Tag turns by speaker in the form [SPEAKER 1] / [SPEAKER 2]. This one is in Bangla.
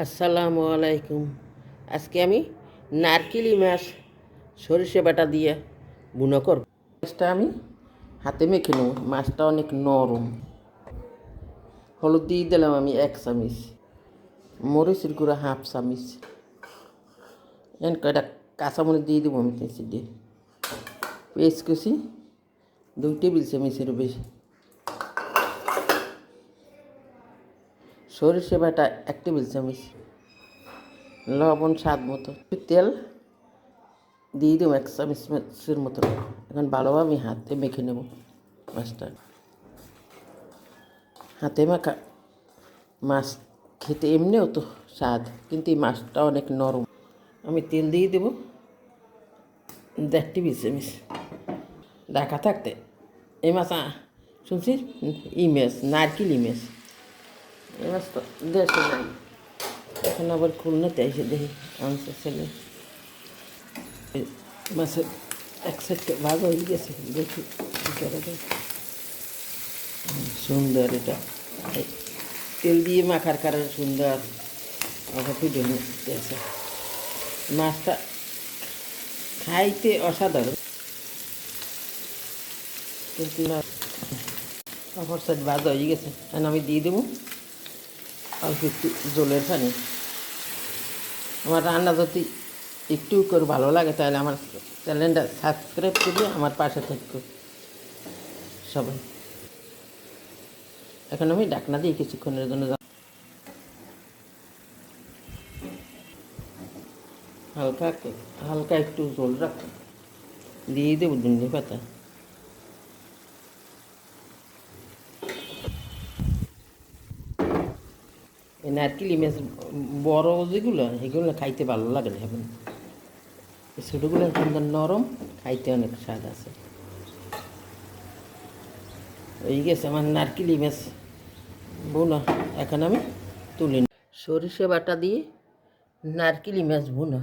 [SPEAKER 1] আসসালামু আলাইকুম। আজকে আমি নারকেলি মাছ সরিষা বাটা দিয়ে বুনো করব। মাছটা আমি হাতে মেখে নেব। মাছটা অনেক নরম। হলুদ দিয়ে দিলাম আমি 1 চামচ, মরিচের গুঁড়া 1/2 চামচ, কয়টা কাঁচামরিচ দিয়ে দেবো আমি তেঁচি দিয়ে, পেঁয়াজ কুচি 2 টেবিল চামচের বেশি, সরিষা বাটা 1 টেবিল চামচ, লবণ স্বাদ মতো, তেল দিয়ে দেবো 1 চামচের মতো। এখন ভালোভাবে আমি হাতে মেখে নেব মাছটা। হাতে মাখা মাছ খেতে এমনিও তো স্বাদ, কিন্তু এই মাছটা অনেক নরম। আমি তেল দিয়ে দেবো 1 টেবিল চামচ। ঢাকা থাকতে এই মাছ শুনছি মাছ নারকেলি মাছ, এই মাছ তো দেশে নাই, এখন আবার খুলনাতে এসে দেখি আনছে ছেলে। মাছের এক সাইডটা ভাগ হয়ে গেছে, দেখি সুন্দর। এটা তেল দিয়ে মাখার কারণে সুন্দর ফুটে গেছে। মাছটা খাইতে অসাধারণ, কিন্তু অপর সাইড ভাজ হয়ে গেছে। এখন আমি দিয়ে দেবো অল্প একটু জলের পানি। আমার রান্না যদি একটু করে ভালো লাগে তাহলে আমার চ্যানেলটা সাবস্ক্রাইব করে আমার পাশে থাকবে সবাই। এখন আমি ঢাকনা দিয়ে কিছুক্ষণের জন্য হালকা হালকা একটু জল রাখ দিয়ে দেবো ধনে পাতা। এই নারকেলি মাছ বড় যেগুলো এগুলো খাইতে ভালো লাগে না, এখন ছোটোগুলো সুন্দর নরম, খাইতে অনেক স্বাদ আছে। এই গেছে আমার নারকেলি মাছ বোনা। এখন আমি তুলি সরিষা বাটা দিয়ে নারকেলি মাছ বোনা।